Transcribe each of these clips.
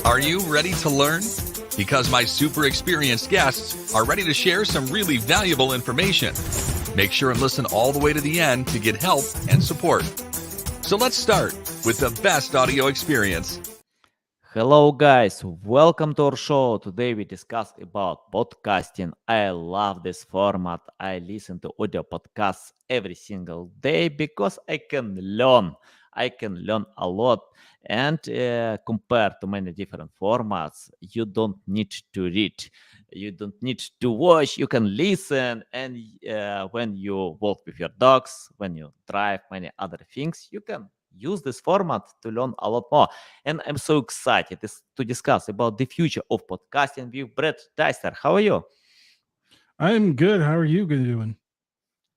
Are you ready to learn? Because my super experienced guests are ready to share some really valuable information. Make sure and listen all the way to the end to get help and support. So let's start with the best audio experience. Hello guys, welcome to our show. Today we discuss about podcasting. I love this format. I listen to audio podcasts every single day because I can learn. I can learn a lot. And compared to many different formats, you don't need to read. You don't need to watch. You can listen. And when you walk with your dogs, when you drive, many other things, you can use this format to learn a lot more. And I'm so excited to discuss about the future of podcasting with Brett Deister. How are you? I'm good. How are you doing?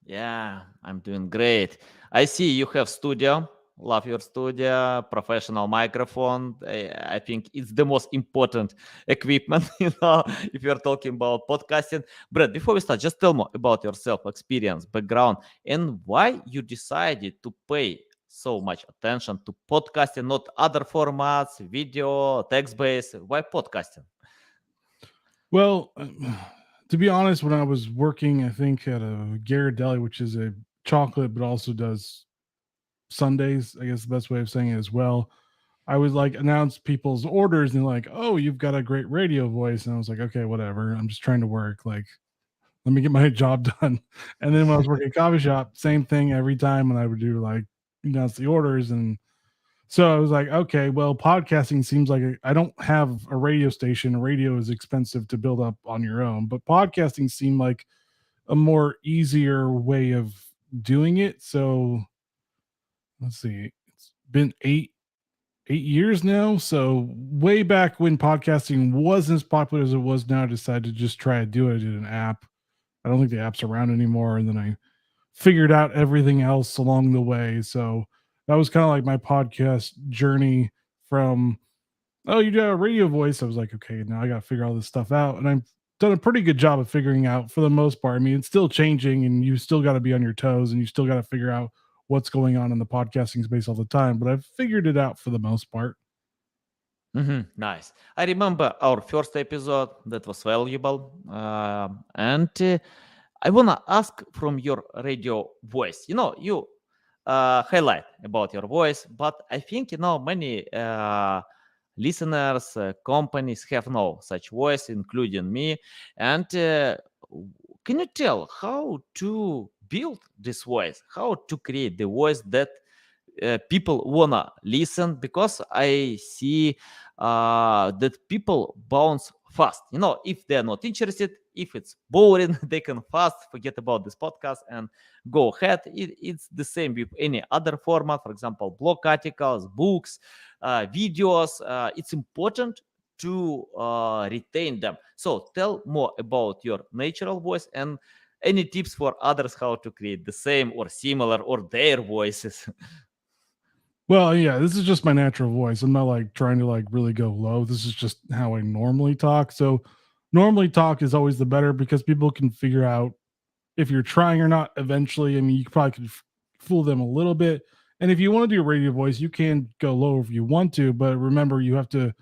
Yeah, I'm doing great. I see you have studio. Love your studio, professional microphone. I think it's the most important equipment, if you're talking about podcasting. Brett, before we start, just tell me about yourself, experience, background, and why you decided to pay so much attention to podcasting, not other formats, video, text-based. Why podcasting? Well, to be honest, when I was working, I think at a Ghirardelli, which is a chocolate, but also does Sundays, I guess the best way of saying it as well. I would like announce people's orders and like, oh, you've got a great radio voice. And I was like, okay, whatever. I'm just trying to work. Like, let me get my job done. And then when I was working at a coffee shop, same thing every time when I would do like announce the orders. And so I was like, okay, well, podcasting seems like I don't have a radio station. A radio is expensive to build up on your own, but podcasting seemed like a more easier way of doing it. So let's see, it's been eight years now. So way back when podcasting wasn't as popular as it was now, I decided to just try to do it. I did an app. I don't think the app's around anymore. And then I figured out everything else along the way. So that was kind of like my podcast journey from, oh, you do have a radio voice. I was like, okay, now I got to figure all this stuff out. And I've done a pretty good job of figuring out for the most part. I mean, it's still changing and you still got to be on your toes and you still got to figure out what's going on in the podcasting space all the time. But I've figured it out for the most part. Nice. I remember our first episode that was valuable. And I want to ask from your radio voice. You highlight about your voice, but I think, many listeners, companies have no such voice, including me. And can you tell how to build this voice, how to create the voice that people wanna listen? Because I see that people bounce fast. If they're not interested, if it's boring, they can fast forget about this podcast and go ahead. It's the same with any other format. For example, blog articles, books, videos. It's important to retain them. So tell more about your natural voice and any tips for others how to create the same or similar or their voices. Well, yeah, this is just my natural voice. I'm not like trying to like really go low. This is just how I normally talk. So normally talk is always the better because people can figure out if you're trying or not eventually. I mean, you probably could fool them a little bit. And if you want to do a radio voice, you can go low if you want to, but remember you have to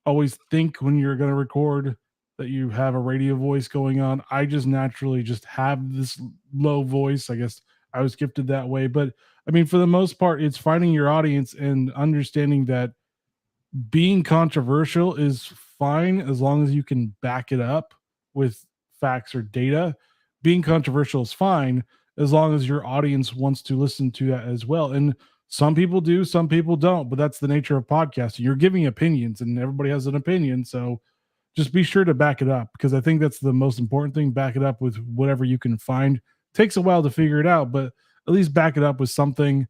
always think when you're going to record that you have a radio voice going on. I just naturally just have this low voice. I guess I was gifted that way, but I mean, for the most part, it's finding your audience and understanding that being controversial is fine as long as you can back it up with facts or data. Being controversial is fine as long as your audience wants to listen to that as well. And some people do, some people don't, but that's the nature of podcasting. You're giving opinions and everybody has an opinion. So just be sure to back it up because I think that's the most important thing. Back it up with whatever you can find. Takes a while to figure it out, but at least back it up with something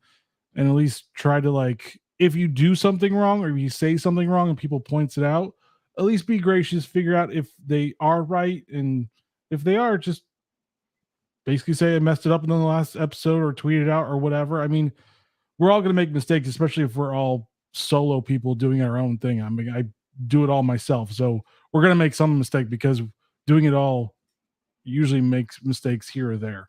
and at least try to like, if you do something wrong or you say something wrong and people points it out, at least be gracious, figure out if they are right. And if they are, just basically say I messed it up in the last episode or tweet it out or whatever. I mean, we're all going to make mistakes, especially if we're all solo people doing our own thing. I mean, I do it all myself. So we're going to make some mistake because doing it all usually makes mistakes here or there.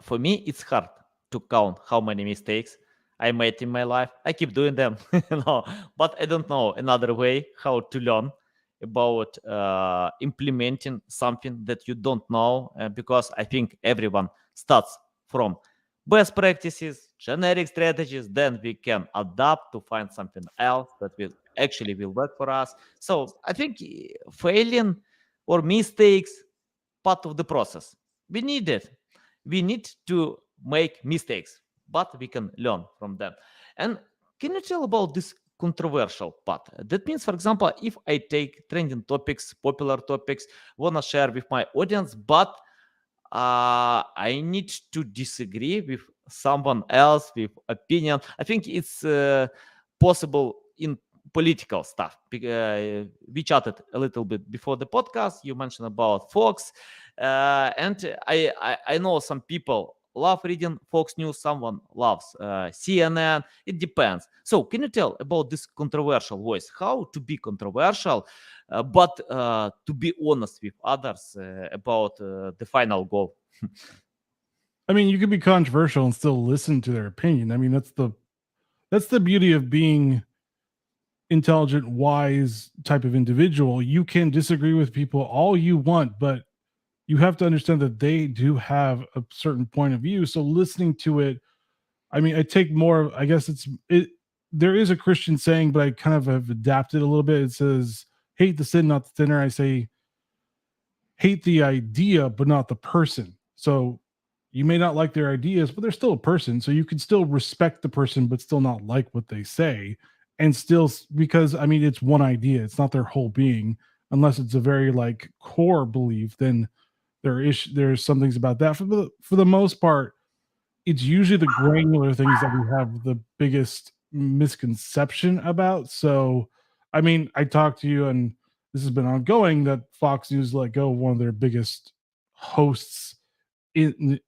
For me, it's hard to count how many mistakes I made in my life. I keep doing them, but I don't know another way how to learn about implementing something that you don't know, because I think everyone starts from best practices, generic strategies, then we can adapt to find something else that will work for us. So I think failing or mistakes part of the process. We need it. We need to make mistakes, but we can learn from them. And can you tell about this controversial part? That means, for example, if I take trending topics, popular topics, wanna share with my audience, but I need to disagree with someone else with opinion. I think it's possible in political stuff. We chatted a little bit before the podcast. You mentioned about Fox, and I know some people love reading Fox News. Someone loves CNN. It depends. So, can you tell about this controversial voice? How to be controversial, but to be honest with others about the final goal? I mean, you can be controversial and still listen to their opinion. I mean, that's the beauty of being intelligent, wise type of individual. You can disagree with people all you want, but you have to understand that they do have a certain point of view. So listening to it, I mean, I take more. I guess it. There is a Christian saying, but I kind of have adapted a little bit. It says, "Hate the sin, not the sinner." I say, "Hate the idea, but not the person." So you may not like their ideas, but they're still a person. So you can still respect the person, but still not like what they say. And still, because I mean, it's one idea, it's not their whole being, unless it's a very like core belief, then there's some things about that. For the most part, it's usually the granular things that we have the biggest misconception about. So, I mean, I talked to you, and this has been ongoing that Fox News let go of one of their biggest hosts in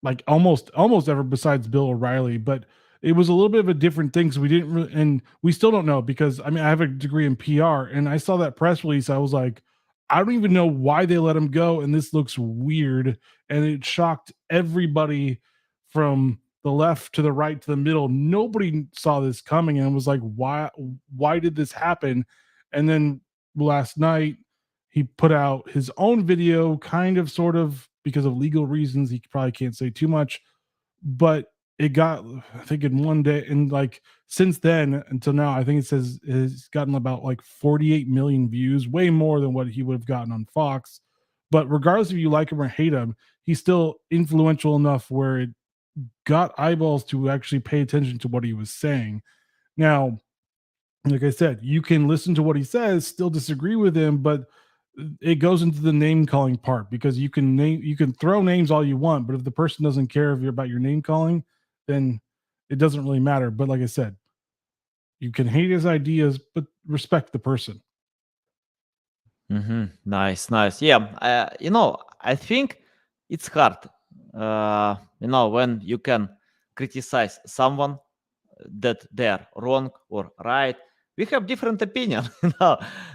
like almost ever besides Bill O'Reilly, but it was a little bit of a different thing. So we didn't really, and we still don't know because I mean I have a degree in PR, and I saw that press release. I was like, I don't even know why they let him go, and this looks weird, and it shocked everybody from the left to the right to the middle. Nobody saw this coming and was like, why did this happen? And then last night he put out his own video, kind of sort of because of legal reasons. He probably can't say too much, but it got, I think, in one day, and like since then until now, I think it says it's gotten about like 48 million views, way more than what he would have gotten on Fox. But regardless if you like him or hate him, he's still influential enough where it got eyeballs to actually pay attention to what he was saying. Now, like I said, you can listen to what he says, still disagree with him, but it goes into the name calling part because you can throw names all you want, but if the person doesn't care if you're about your name calling, then it doesn't really matter. But like I said, you can hate his ideas, but respect the person. Nice, nice. Yeah, I think it's hard. When you can criticize someone that they're wrong or right. We have different opinion.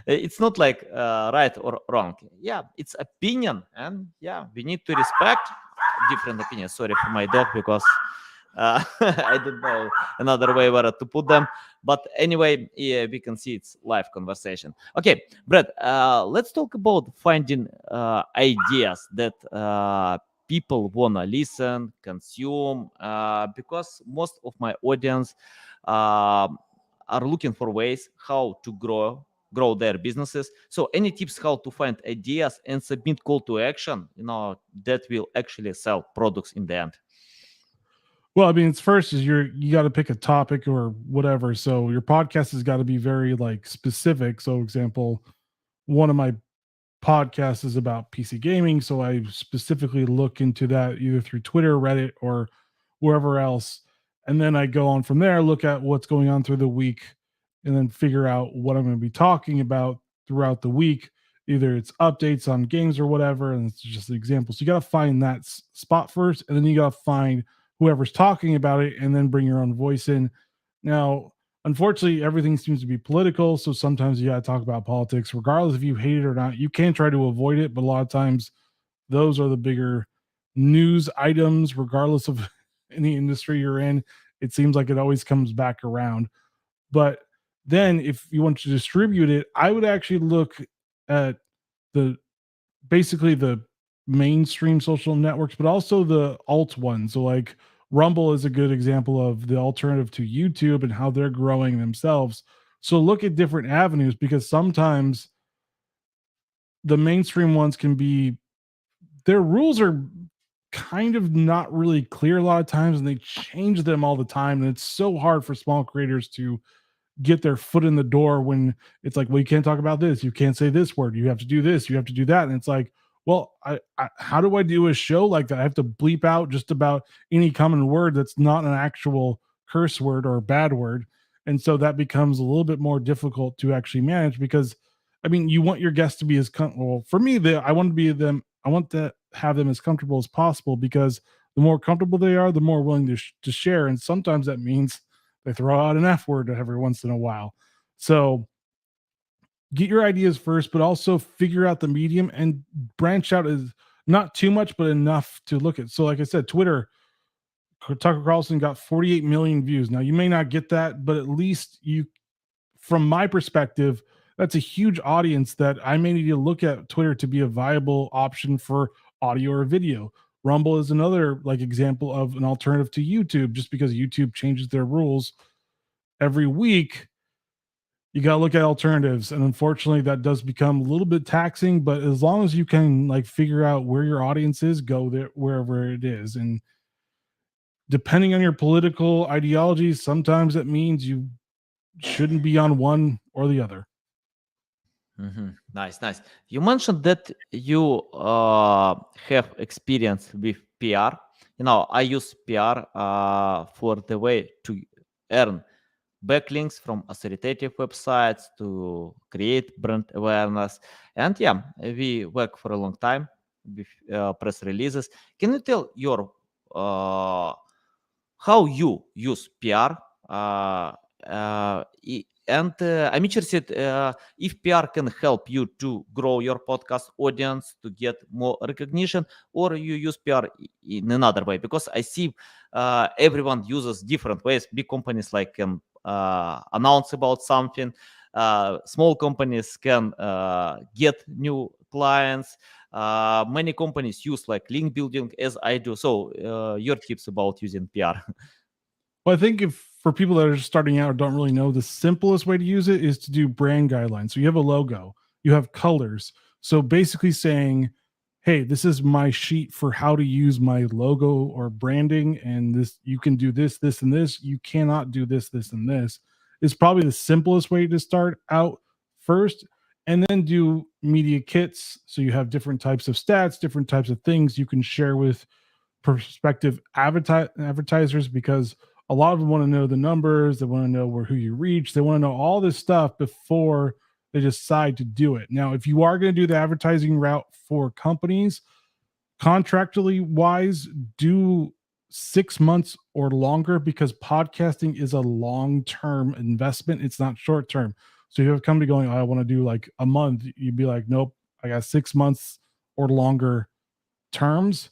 It's not like right or wrong. Yeah, it's opinion, and yeah, we need to respect different opinions. Sorry for my dog because I don't know another way where to put them. But anyway, yeah, we can see it's live conversation. Okay, Brett, let's talk about finding ideas that people wanna listen, consume, because most of my audience are looking for ways how to grow their businesses. So any tips how to find ideas and submit call to action, that will actually sell products in the end? Well, I mean, it's first is you got to pick a topic or whatever. So your podcast has got to be very like specific. So, example, one of my podcasts is about PC gaming, so I specifically look into that either through Twitter, Reddit, or wherever else, and then I go on from there, look at what's going on through the week, and then figure out what I'm going to be talking about throughout the week. Either it's updates on games or whatever, and it's just an example. So you got to find that spot first, and then you got to find whoever's talking about it, and then bring your own voice in. Now, unfortunately, everything seems to be political, so sometimes you got to talk about politics, regardless if you hate it or not. You can try to avoid it, but a lot of times those are the bigger news items, regardless of any industry you're in. It seems like it always comes back around. But then if you want to distribute it, I would actually look at the basically the mainstream social networks, but also the alt ones. So like Rumble is a good example of the alternative to YouTube and how they're growing themselves. So look at different avenues, because sometimes the mainstream ones can be, their rules are kind of not really clear a lot of times, and they change them all the time, and it's so hard for small creators to get their foot in the door when it's like, well, you can't talk about this, you can't say this word, you have to do this, you have to do that, and it's like, well, how do I do a show like that? I have to bleep out just about any common word that's not an actual curse word or a bad word, and so that becomes a little bit more difficult to actually manage, because I mean, you want your guests to be as comfortable. For me, I want to be them. I want to have them as comfortable as possible, because the more comfortable they are, the more willing to share, and sometimes that means they throw out an F word every once in a while. So get your ideas first, but also figure out the medium and branch out, as not too much, but enough to look at. So, like I said, Twitter, Tucker Carlson got 48 million views. Now, you may not get that, but at least you, from my perspective, that's a huge audience that I may need to look at Twitter to be a viable option for audio or video. Rumble is another like example of an alternative to YouTube, just because YouTube changes their rules every week. You got to look at alternatives, and unfortunately that does become a little bit taxing, but as long as you can like figure out where your audience is, go there wherever it is. And depending on your political ideologies, sometimes it means you shouldn't be on one or the other. Nice, nice. You mentioned that you have experience with PR. I use PR for the way to earn backlinks from authoritative websites, to create brand awareness. And yeah, we work for a long time with press releases. Can you tell your how you use PR? And I'm interested if PR can help you to grow your podcast audience, to get more recognition, or you use PR in another way, because I see everyone uses different ways. Big companies like can announce about something. Small companies can get new clients. Many companies use like link building, as I do. So your tips about using PR? Well, I think if for people that are just starting out or don't really know, the simplest way to use it is to do brand guidelines. So you have a logo, you have colors. So basically saying, hey, this is my sheet for how to use my logo or branding, and this, you can do this, this, and this. You cannot do this, this, and this. Is probably the simplest way to start out first, and then do media kits. So you have different types of stats, different types of things you can share with prospective advertisers, because a lot of them want to know the numbers, they want to know who you reach, they want to know all this stuff before they decide to do it. Now, if you are going to do the advertising route for companies, contractually wise, do 6 months or longer, because podcasting is a long-term investment. It's not short-term. So you have a company going, I want to do like a month. You'd be like, nope, I got 6 months or longer terms.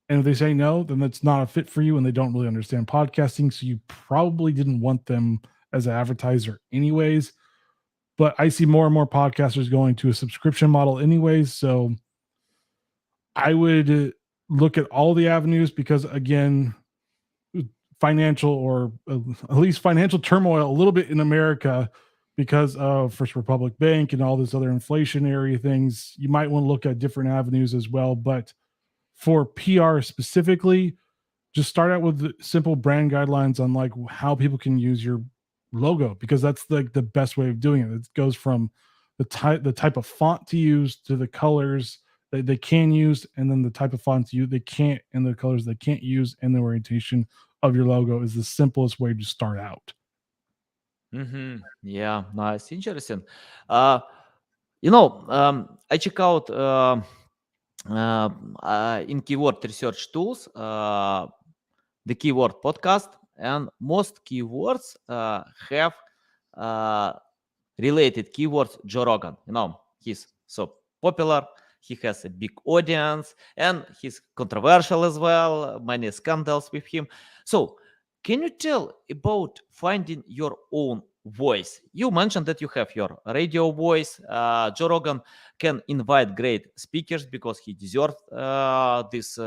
And if they say no, then that's not a fit for you, and they don't really understand podcasting. So you probably didn't want them as an advertiser anyways. But I see more and more podcasters going to a subscription model anyways. So I would look at all the avenues, because again, financial, or at least financial turmoil a little bit in America because of First Republic Bank and all this other inflationary things. You might want to look at different avenues as well. But for PR specifically, just start out with simple brand guidelines on like how people can use your logo, because that's like the best way of doing it. It goes from the type of font to use, to the colors that they can use, and then the type of fonts they can't, and the colors they can't use, and the orientation of your logo is the simplest way to start out. Yeah, nice, interesting. I check out in keyword research tools the keyword podcast, and most keywords have uh, related keywords. Joe Rogan, he's so popular, he has a big audience, and he's controversial as well, many scandals with him. So can you tell about finding your own voice? You mentioned that you have your radio voice. Joe Rogan can invite great speakers because he deserves this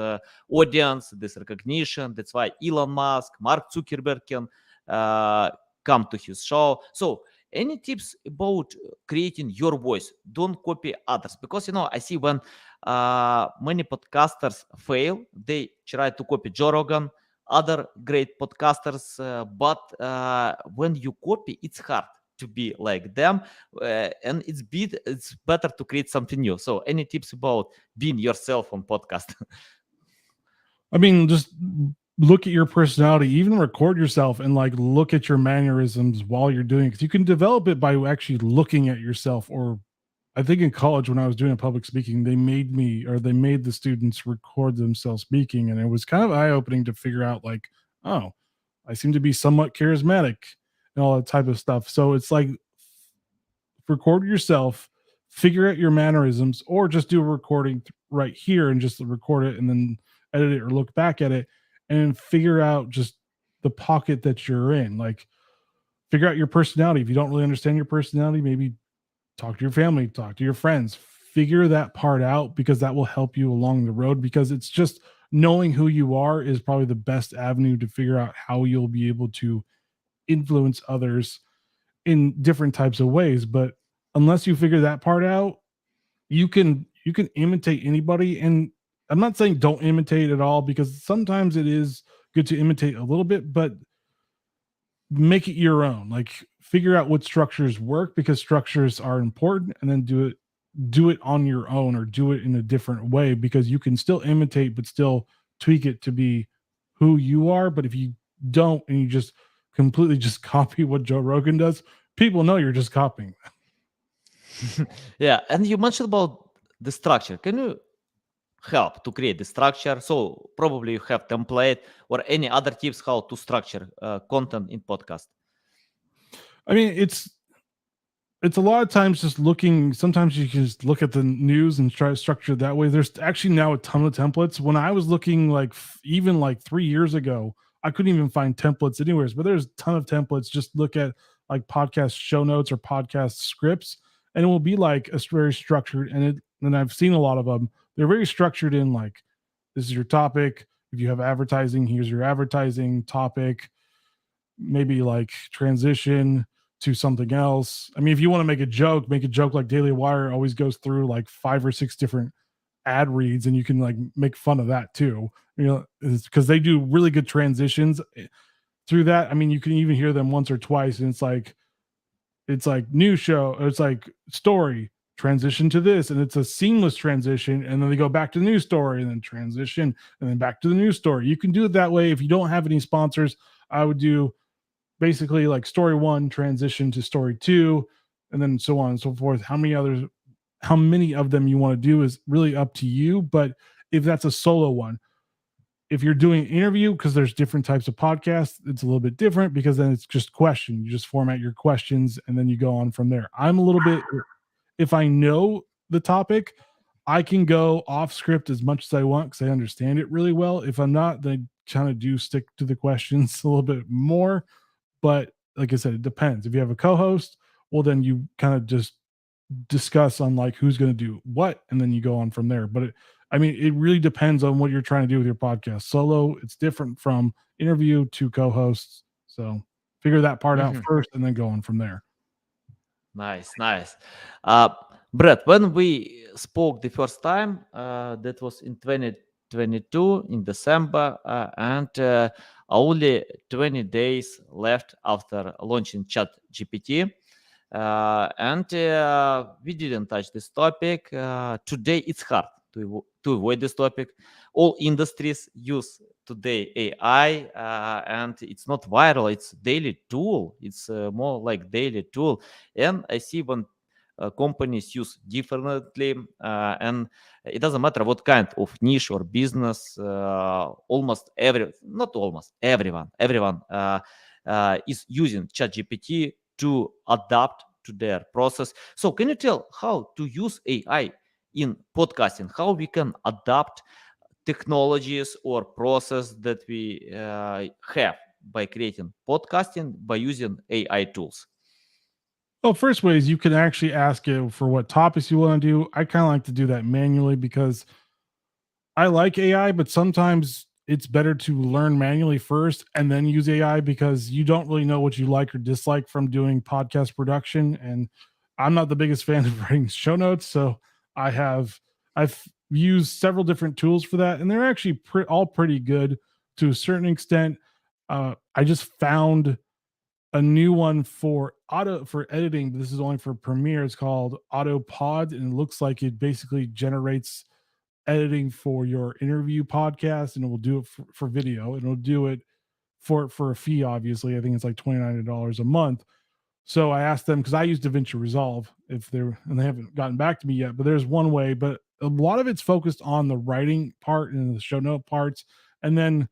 audience, this recognition. That's why Elon Musk, Mark Zuckerberg can uh, come to his show. So, any tips about creating your voice? Don't copy others, because I see when many podcasters fail, they try to copy Joe Rogan, other great podcasters, but when you copy, it's hard to be like them, and it's better to create something new. So, any tips about being yourself on podcast? I mean, just look at your personality, even record yourself and like look at your mannerisms while you're doing it. Because you can develop it by actually looking at yourself. Or I think in college when I was doing public speaking, they made the students record themselves speaking. And it was kind of eye-opening to figure out like, oh, I seem to be somewhat charismatic and all that type of stuff. So it's like record yourself, figure out your mannerisms, or just do a recording right here and just record it and then edit it or look back at it and figure out just the pocket that you're in. Like, figure out your personality. If you don't really understand your personality, maybe talk to your family, talk to your friends, figure that part out, because that will help you along the road. Because it's just knowing who you are is probably the best avenue to figure out how you'll be able to influence others in different types of ways. But unless you figure that part out, you can imitate anybody. And I'm not saying don't imitate at all, because sometimes it is good to imitate a little bit, but make it your own. Like, figure out what structures work, because structures are important, and then do it on your own, or do it in a different way, because you can still imitate but still tweak it to be who you are. But if you don't, and you just completely just copy what Joe Rogan does, people know you're just copying. Yeah, and you mentioned about the structure. Can you help to create the structure? So probably you have template or any other tips how to structure content in podcast. I mean, it's a lot of times just looking. Sometimes you can just look at the news and try to structure it that way. There's actually now a ton of templates. When I was looking, like even like 3 years ago, I couldn't even find templates anywhere, but there's a ton of templates. Just look at like podcast show notes or podcast scripts, and it will be like a very structured. And I've seen a lot of them. They're very structured in like, this is your topic. If you have advertising, here's your advertising topic. Maybe like transition to something else. I mean, if you want to make a joke like Daily Wire always goes through like 5 or 6 different ad reads, and you can like make fun of that too. Because they do really good transitions through that. I mean, you can even hear them once or twice, and it's like news show, it's like story, transition to this, and it's a seamless transition, and then they go back to the news story, and then transition, and then back to the news story. You can do it that way. If you don't have any sponsors, I would do basically like story 1, transition to story 2, and then so on and so forth. How many of them you want to do is really up to you. But if that's a solo one, if you're doing an interview, because there's different types of podcasts, it's a little bit different, because then it's just question. You just format your questions and then you go on from there. I'm a little bit, if I know the topic, I can go off script as much as I want because I understand it really well. If I'm not, then kind of do stick to the questions a little bit more. But like I said, it depends. If you have a co-host, well, then you kind of just discuss on like who's going to do what, and then you go on from there. But it really depends on what you're trying to do with your podcast. Solo, it's different from interview to co-hosts. So figure that part out first, and then go on from there. Nice. Brett, when we spoke the first time, that was in 2022 in December, and only 20 days left after launching ChatGPT. And we didn't touch this topic. Today, it's hard to avoid this topic. All industries use today AI, and it's not viral. It's daily tool. It's more like daily tool. And I see when companies use differently, and it doesn't matter what kind of niche or business. Everyone is using ChatGPT to adapt to their process. So can you tell how to use AI in podcasting, how we can adapt technologies or process that we have? by creating podcasting by using AI tools? Well, first way is you can actually ask it for what topics you want to do. I kind of like to do that manually because I like AI, but sometimes it's better to learn manually first and then use AI because you don't really know what you like or dislike from doing podcast production. And I'm not the biggest fan of writing show notes, so I've used several different tools for that, and they're actually all pretty good to a certain extent. I just found a new one for editing. But this is only for Premiere. It's called AutoPod, and it looks like it basically generates editing for your interview podcast, and it will do it for video, and it'll do it for a fee. Obviously, I think it's like $29 a month. So I asked them because I use DaVinci Resolve if they're and they haven't gotten back to me yet. But there's one way, but a lot of it's focused on the writing part and the show note parts, and then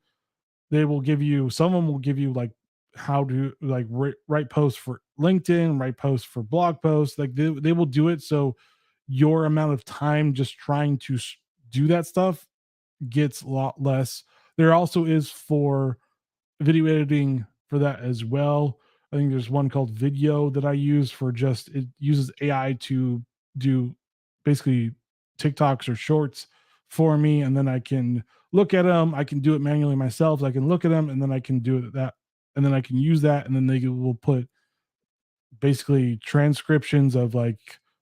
they will give you some of them will give you like how to like write posts for LinkedIn, write posts for blog posts. Like they will do it so your amount of time just trying to do that stuff gets a lot less. There also is for video editing for that as well. I think there's one called Video that I use for just it uses AI to do basically TikToks or shorts for me, and then I can look at them. I can do it manually myself. I can look at them, and then I can do that, and then I can use that, and then they will put basically transcriptions of like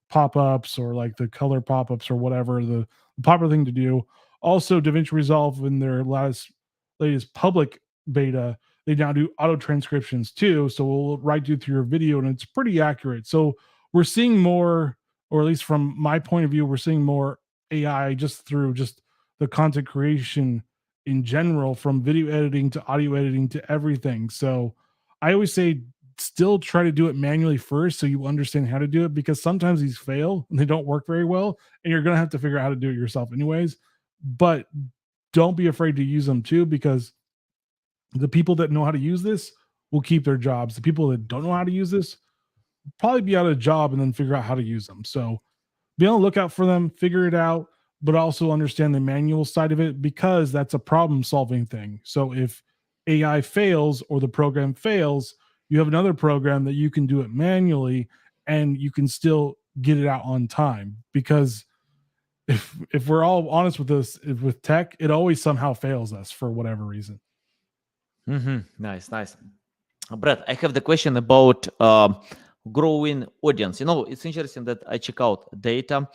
pop-ups or like the color pop-ups or whatever the popular thing to do. Also, DaVinci Resolve in their latest public beta, they now do auto transcriptions too. So we'll write you through your video and it's pretty accurate. So we're seeing more, or at least from my point of view, we're seeing more AI just through just the content creation in general, from video editing to audio editing to everything. So I always say still try to do it manually first so you understand how to do it, because sometimes these fail and they don't work very well and you're going to have to figure out how to do it yourself anyways. But don't be afraid to use them too, because the people that know how to use this will keep their jobs. The people that don't know how to use this probably be out of a job and then figure out how to use them. So be on the lookout for them, figure it out, but also understand the manual side of it, because that's a problem solving thing. So if AI fails or the program fails, you have another program that you can do it manually and you can still get it out on time. Because if we're all honest with this, with tech, it always somehow fails us for whatever reason. Nice. Brett, I have the question about growing audience. It's interesting that I check out data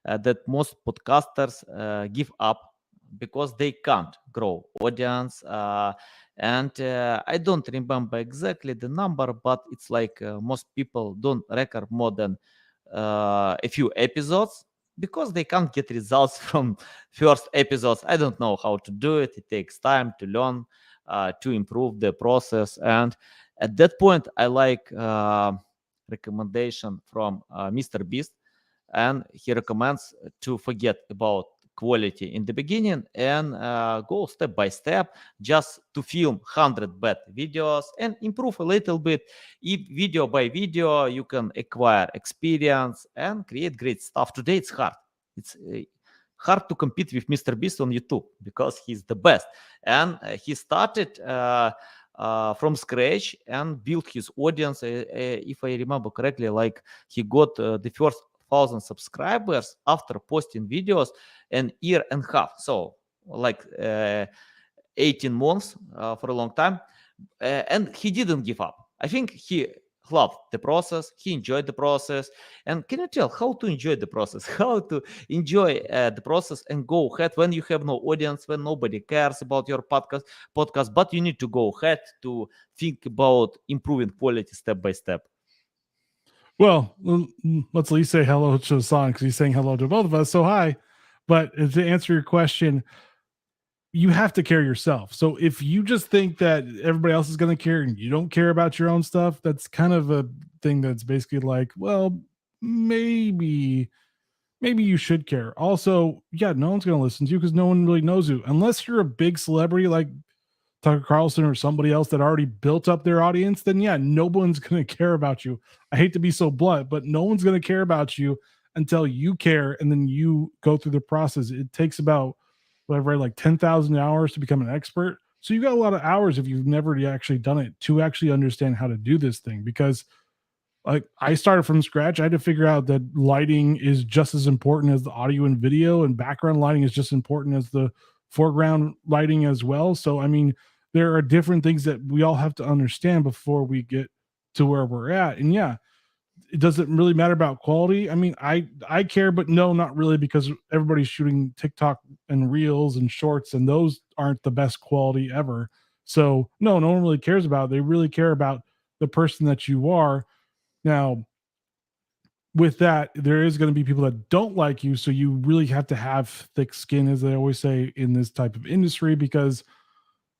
that most podcasters give up because they can't grow audience. And I don't remember exactly the number, but it's like most people don't record more than a few episodes because they can't get results from first episodes. I don't know how to do it. It takes time to learn, to improve the process. And at that point, I like recommendation from Mr. Beast, and he recommends to forget about quality in the beginning and go step by step, just to film 100 bad videos and improve a little bit. If video by video you can acquire experience and create great stuff. Today it's hard. It's hard to compete with Mr. Beast on YouTube because he's the best, and he started from scratch and built his audience. If I remember correctly, like he got the first 1,000 subscribers after posting videos an year and a half. So like 18 months for a long time. And he didn't give up. I think he loved the process. He enjoyed the process. And can you tell how to enjoy the process? How to enjoy the process and go ahead when you have no audience, when nobody cares about your podcast, but you need to go ahead to think about improving quality step by step. Well, let's at least say hello to Hassan, because he's saying hello to both of us. So hi. But to answer your question, you have to care yourself. So if you just think that everybody else is going to care and you don't care about your own stuff, that's kind of a thing that's basically like, well, maybe you should care. Also, yeah, no one's going to listen to you because no one really knows you. Unless you're a big celebrity like Tucker Carlson or somebody else that already built up their audience, then yeah, no one's going to care about you. I hate to be so blunt, but no one's going to care about you until you care, and then you go through the process. It takes about whatever, like 10,000 hours to become an expert. So you got a lot of hours if you've never actually done it to actually understand how to do this thing. Because like I started from scratch, I had to figure out that lighting is just as important as the audio and video, and background lighting is just important as the foreground lighting as well. So I mean, there are different things that we all have to understand before we get to where we're at. And yeah, it doesn't really matter about quality. I mean, I care, but no, not really, because everybody's shooting TikTok and reels and shorts, and those aren't the best quality ever. So no one really cares about it. They really care about the person that you are. Now, with that, there is going to be people that don't like you. So you really have to have thick skin, as they always say in this type of industry, because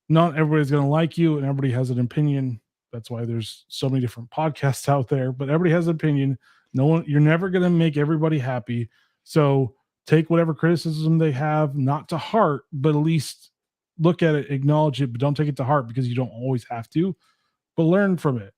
not everybody's going to like you and everybody has an opinion. That's why there's so many different podcasts out there, but everybody has an opinion. No one, you're never going to make everybody happy. So take whatever criticism they have, not to heart, but at least look at it, acknowledge it, but don't take it to heart, because you don't always have to, but learn from it.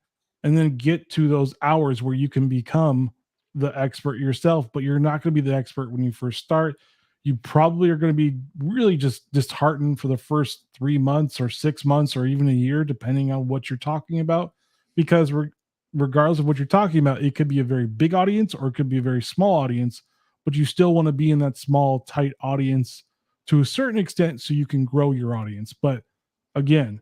And then get to those hours where you can become the expert yourself, but you're not going to be the expert when you first start. You probably are going to be really just disheartened for the first 3 months or 6 months or even a year, depending on what you're talking about. Because regardless of what you're talking about, it could be a very big audience or it could be a very small audience, but you still want to be in that small, tight audience to a certain extent so you can grow your audience. But again,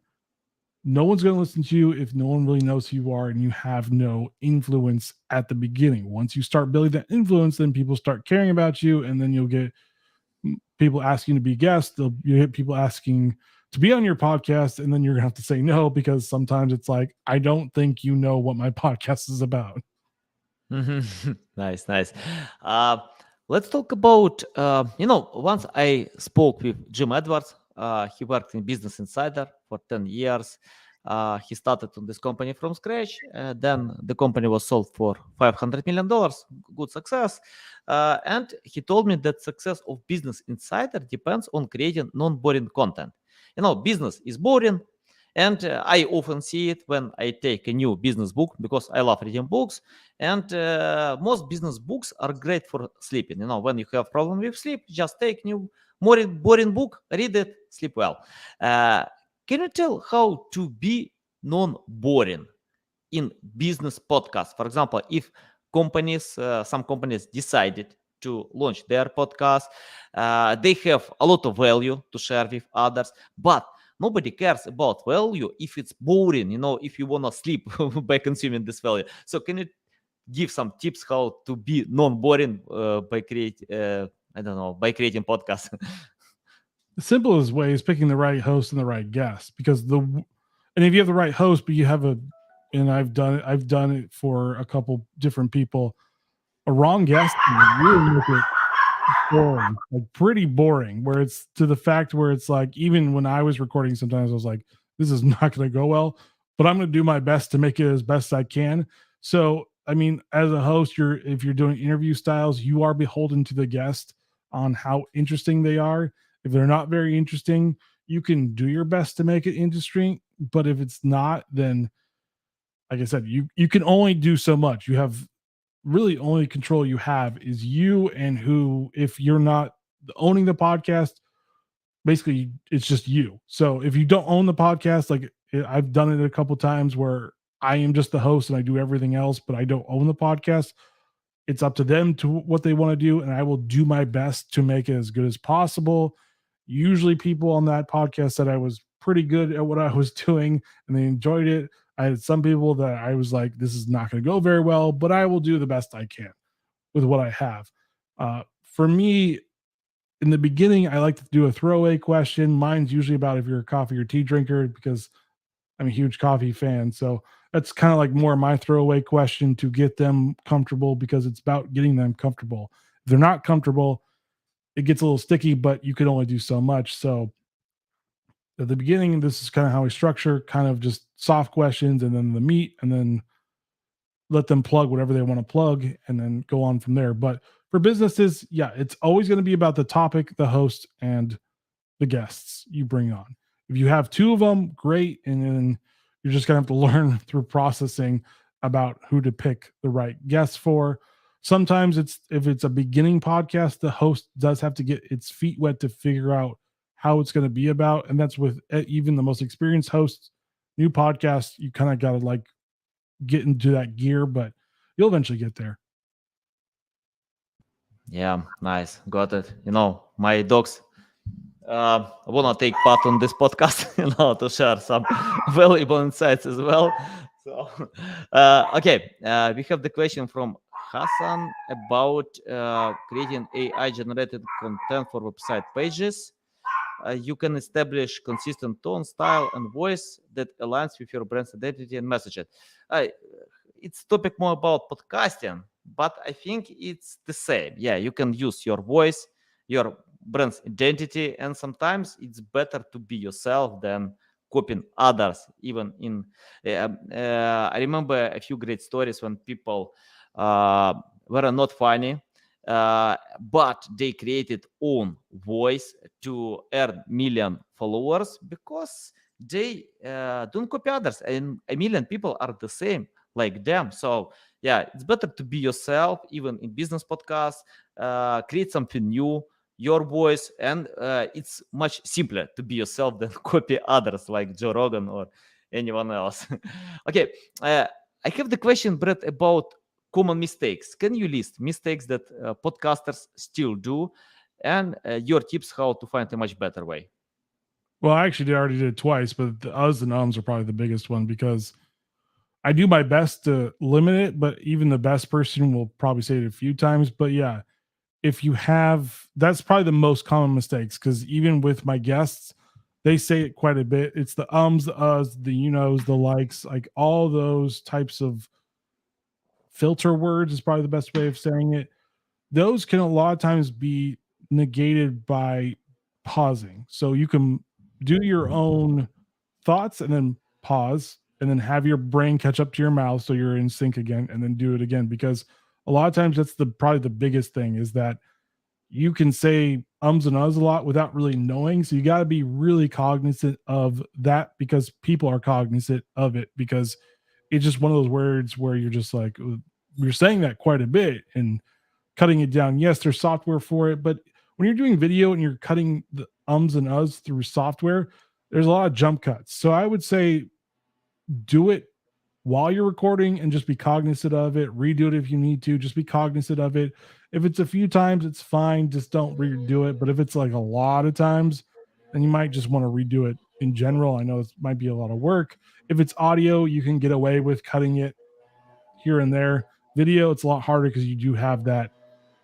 no one's going to listen to you if no one really knows who you are and you have no influence at the beginning. Once you start building that influence, then people start caring about you, and then you'll get people asking to be guests. You get people asking to be on your podcast, and then you're going to have to say no, because sometimes it's like, I don't think you know what my podcast is about. Nice, nice. Uh, let's talk about, once I spoke with Jim Edwards. He worked in Business Insider for 10 years. He started on this company from scratch. Then the company was sold for $500 million. Good success. And he told me that success of Business Insider depends on creating non-boring content. Business is boring. And I often see it when I take a new business book, because I love reading books. And most business books are great for sleeping. When you have problem with sleep, just take new boring book, read it, sleep well. Can you tell how to be non-boring in business podcast? For example, if some companies decided to launch their podcast, they have a lot of value to share with others, but nobody cares about value if it's boring, if you want to sleep by consuming this value. So can you give some tips how to be non-boring by creating podcasts? The simplest way is picking the right host and the right guest, because and if you have the right host, but you have and I've done it for a couple different people, a wrong guest can really make it boring, like pretty boring, where it's to the fact where it's like, even when I was recording, sometimes I was like, this is not going to go well, but I'm going to do my best to make it as best I can. So, I mean, as a host, if you're doing interview styles, you are beholden to the guest on how interesting they are. If they're not very interesting, you can do your best to make it interesting, but if it's not, then like I said, you can only do so much. You have really only control you have is you, and if you're not owning the podcast, basically it's just you. So if you don't own the podcast, like I've done it a couple times where I am just the host and I do everything else, but I don't own the podcast. It's up to them to what they want to do, and I will do my best to make it as good as possible. Usually people on that podcast said I was pretty good at what I was doing and they enjoyed it. I had some people that I was like, this is not going to go very well, but I will do the best I can with what I have. For me, in the beginning, I like to do a throwaway question. Mine's usually about if you're a coffee or tea drinker, because I'm a huge coffee fan. So that's kind of like more my throwaway question to get them comfortable, because it's about getting them comfortable. If they're not comfortable, it gets a little sticky, but you can only do so much. So at the beginning, this is kind of how we structure, kind of just soft questions, and then the meat, and then let them plug whatever they want to plug, and then go on from there. But for businesses, yeah, it's always going to be about the topic, the host, and the guests you bring on. If you have two of them, great. And then you're just going to have to learn through processing about who to pick the right guests for. Sometimes if it's a beginning podcast, the host does have to get its feet wet to figure out how it's going to be about. And that's with even the most experienced hosts, new podcasts, you kind of got to like get into that gear, but you'll eventually get there. Yeah, nice. Got it. My dogs want to take part on this podcast, to share some valuable insights as well. So, okay, we have the question from Hassan about creating AI-generated content for website pages. You can establish consistent tone, style, and voice that aligns with your brand's identity and message. It's topic more about podcasting, but I think it's the same. Yeah, you can use your voice, your brand's identity, and sometimes it's better to be yourself than copying others. Even in, I remember a few great stories when people were not funny, but they created own voice to earn million followers because they don't copy others, and a million people are the same like them. So yeah, it's better to be yourself, even in business podcasts. Create something new, your voice, and it's much simpler to be yourself than copy others like Joe Rogan or anyone else. Okay, I have the question, Brett, about common mistakes. Can you list mistakes that podcasters still do, and your tips how to find a much better way? Well, I actually already did it twice, but the uhs and ums are probably the biggest one because I do my best to limit it, but even the best person will probably say it a few times. But yeah, if you have, that's probably the most common mistakes because even with my guests, they say it quite a bit. It's the ums, the uhs, the you knows, the likes, like all those types of filter words is probably the best way of saying it. Those can a lot of times be negated by pausing. So you can do your own thoughts and then pause and then have your brain catch up to your mouth so you're in sync again and then do it again, because a lot of times that's the probably the biggest thing is that you can say ums and uhs a lot without really knowing. So you got to be really cognizant of that because people are cognizant of it, because it's just one of those words where you're just like, you're saying that quite a bit and cutting it down. Yes, there's software for it, but when you're doing video and you're cutting the ums and uhs through software, there's a lot of jump cuts. So I would say do it while you're recording and just be cognizant of it. Redo it if you need to. Just be cognizant of it. If it's a few times, it's fine. Just don't redo it. But if it's like a lot of times, then you might just want to redo it in general. I know it might be a lot of work. If it's audio, you can get away with cutting it here and there. Video, it's a lot harder because you do have that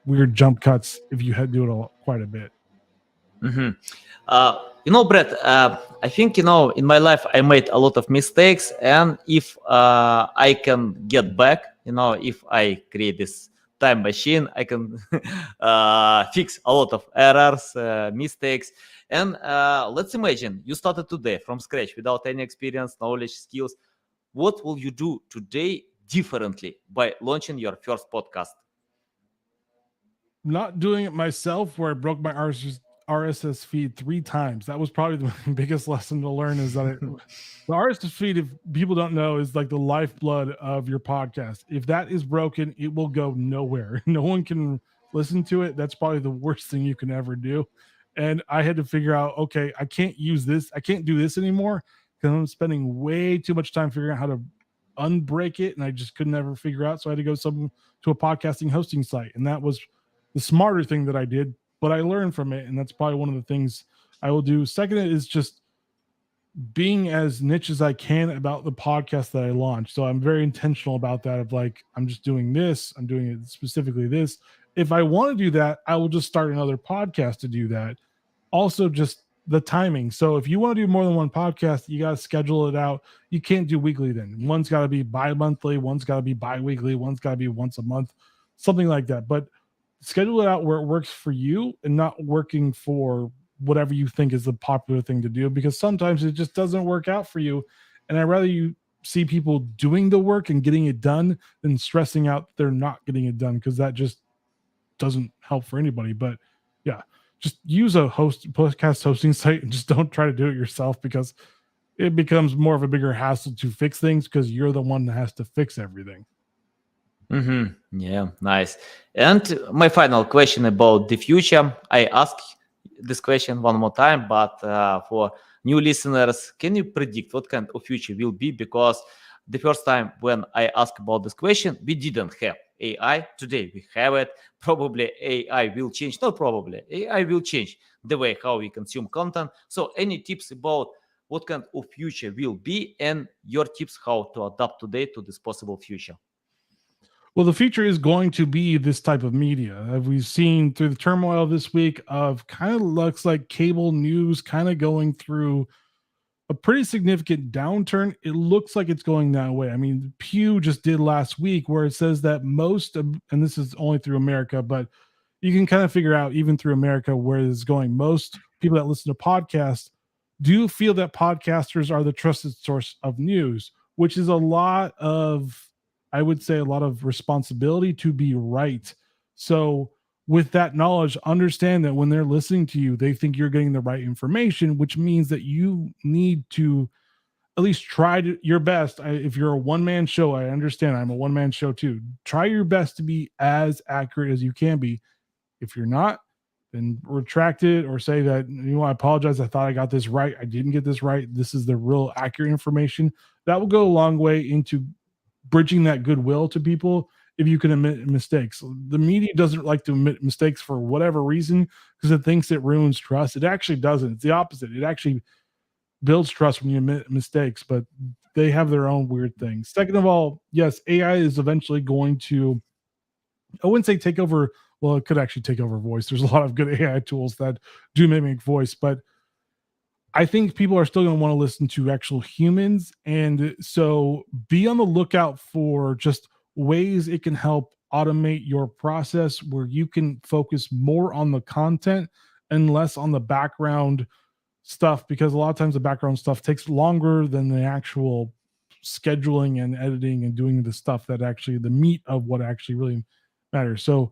weird jump cuts if you do it quite a bit. Mm-hmm. Brett, I think, in my life, I made a lot of mistakes. And if I can get back, if I create this time machine, I can fix a lot of errors, mistakes. And let's imagine you started today from scratch without any experience, knowledge, skills. What will you do today differently by launching your first podcast? Not doing it myself, where I broke my RSS feed 3 times. That was probably the biggest lesson to learn, is that the RSS feed, if people don't know, is like the lifeblood of your podcast. If that is broken, it will go nowhere. No one can listen to it. That's probably the worst thing you can ever do. And I had to figure out, okay, I can't use this. I can't do this anymore because I'm spending way too much time figuring out how to unbreak it. And I just could never figure out. So I had to go to a podcasting hosting site. And that was the smarter thing that I did, but I learned from it. And that's probably one of the things I will do. Second is just being as niche as I can about the podcast that I launch. So I'm very intentional about that, of like, I'm just doing this. I'm doing it specifically this. If I want to do that, I will just start another podcast to do that. Also, just the timing. So if you want to do more than one podcast, you got to schedule it out. You can't do weekly then. One's got to be bi-monthly, one's got to be bi-weekly, one's got to be once a month, something like that. But schedule it out where it works for you and not working for whatever you think is the popular thing to do, because sometimes it just doesn't work out for you. And I'd rather you see people doing the work and getting it done than stressing out they're not getting it done, because that just doesn't help for anybody. But yeah, just use a podcast hosting site and just don't try to do it yourself, because it becomes more of a bigger hassle to fix things because you're the one that has to fix everything. Mm-hmm. Yeah, nice. And my final question about the future. I asked this question one more time, but for new listeners, can you predict what kind of future will be? Because the first time when I asked about this question, we didn't have AI. Today we have it. Probably AI will change. Not probably. AI will change the way how we consume content. So any tips about what kind of future will be and your tips how to adapt today to this possible future? Well, the future is going to be this type of media. We've seen through the turmoil this week of kind of looks like cable news kind of going through a pretty significant downturn. It looks like it's going that way. I mean, Pew just did last week where it says that most of, and this is only through America, but you can kind of figure out even through America where it's going. Most people that listen to podcasts do feel that podcasters are the trusted source of news, which is a lot of, I would say, a lot of responsibility to be right. So, with that knowledge, understand that when they're listening to you, they think you're getting the right information, which means that you need to at least try your best. If you're a one-man show, I understand I'm a one-man show too. Try your best to be as accurate as you can be. If you're not, then retract it or say that, I apologize. I thought I got this right. I didn't get this right. This is the real accurate information. That will go a long way into bridging that goodwill to people if you can admit mistakes. The media doesn't like to admit mistakes for whatever reason because it thinks it ruins trust. It actually doesn't. It's the opposite. It actually builds trust when you admit mistakes, but they have their own weird things. Second of all, yes, AI is eventually going to, I wouldn't say take over. Well, it could actually take over voice. There's a lot of good AI tools that do mimic voice, but I think people are still going to want to listen to actual humans. And so be on the lookout for just ways it can help automate your process where you can focus more on the content and less on the background stuff, because a lot of times the background stuff takes longer than the actual scheduling and editing and doing the stuff that actually the meat of what actually really matters. So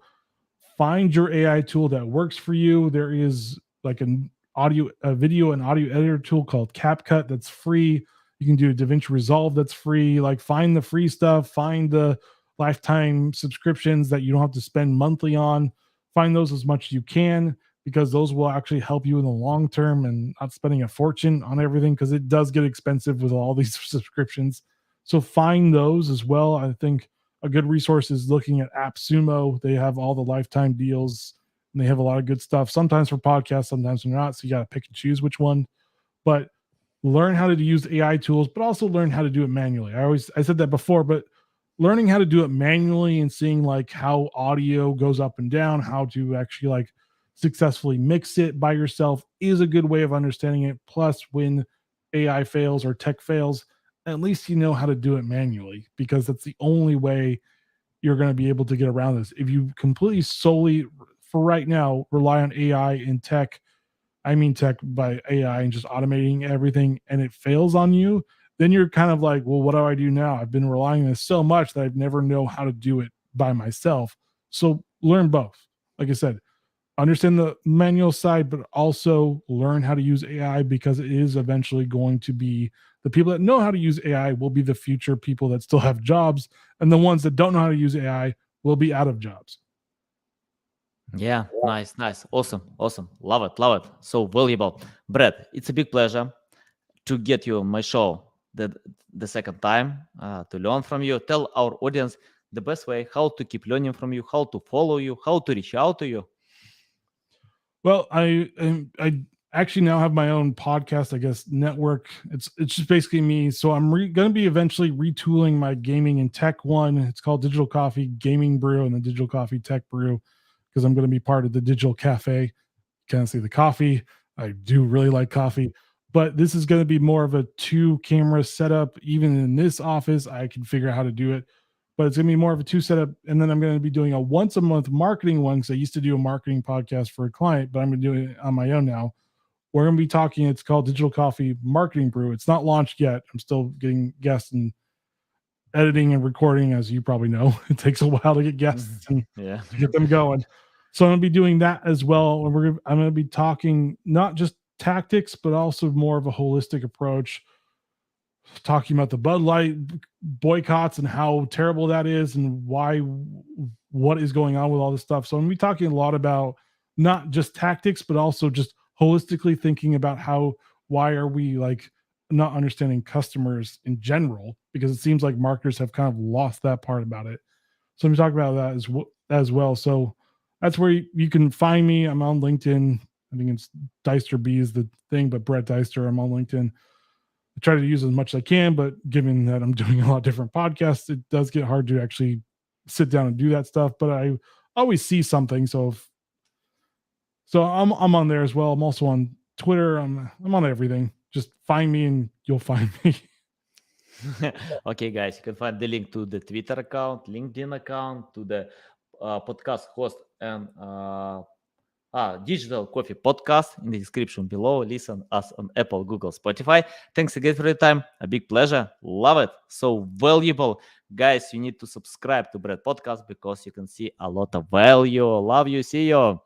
find your AI tool that works for you. There is like a video and audio editor tool called CapCut that's free. You can do DaVinci Resolve that's free. Like find the free stuff, find the lifetime subscriptions that you don't have to spend monthly on. Find those as much as you can, because those will actually help you in the long term and not spending a fortune on everything, because it does get expensive with all these subscriptions. So find those as well. I think a good resource is looking at AppSumo. They have all the lifetime deals and they have a lot of good stuff, sometimes for podcasts, sometimes they're not. So you got to pick and choose which one. But learn how to use AI tools, but also learn how to do it manually. I said that before, but learning how to do it manually and seeing like how audio goes up and down, how to actually like successfully mix it by yourself is a good way of understanding it. Plus, when AI fails or tech fails, at least you know how to do it manually, because that's the only way you're going to be able to get around this. If you completely solely, for right now, rely on AI and tech, I mean tech by AI and just automating everything, and it fails on you, then you're kind of like, well, what do I do now? I've been relying on this so much that I've never know how to do it by myself. So learn both. Like I said, understand the manual side, but also learn how to use AI, because it is eventually going to be the people that know how to use AI will be the future people that still have jobs, and the ones that don't know how to use AI will be out of jobs. Yeah, nice. Awesome. Love it. So valuable. Brett, it's a big pleasure to get you on my show the second time, to learn from you. Tell our audience the best way how to keep learning from you, how to follow you, how to reach out to you. Well, I actually now have my own podcast, I guess, network. It's just basically me. So I'm going to be eventually retooling my gaming and tech one. It's called Digital Coffee Gaming Brew and the Digital Coffee Tech Brew, because I'm going to be part of the Digital Cafe. Can't see the coffee. I do really like coffee, but this is going to be more of a 2-camera setup. Even in this office, I can figure out how to do it, but it's going to be more of a 2 setup. And then I'm going to be doing a once a month marketing one, because I used to do a marketing podcast for a client, but I'm going to do it on my own now. We're going to be talking, it's called Digital Coffee Marketing Brew. It's not launched yet. I'm still getting guests and editing and recording, as you probably know. It takes a while to get guests and to get them going. So I'm going to be doing that as well. And I'm going to be talking not just tactics, but also more of a holistic approach, talking about the Bud Light boycotts and how terrible that is and what is going on with all this stuff. So I'm going to be talking a lot about not just tactics, but also just holistically thinking about why are we like not understanding customers in general, because it seems like marketers have kind of lost that part about it. So we talk about that as well. So that's where you can find me. I'm on LinkedIn. I think it's Deister B is the thing, but Brett Deister. I'm on LinkedIn. I try to use as much as I can, but given that I'm doing a lot of different podcasts, it does get hard to actually sit down and do that stuff. But I always see something. So I'm on there as well. I'm also on Twitter. I'm on everything. Just find me and you'll find me. Okay, guys, you can find the link to the Twitter account, LinkedIn account, to the podcast host and Digital Coffee podcast in the description below. Listen us on Apple, Google, Spotify. Thanks again for your time. A big pleasure. Love it. So valuable. Guys, you need to subscribe to Brett Podcast because you can see a lot of value. Love you. See you.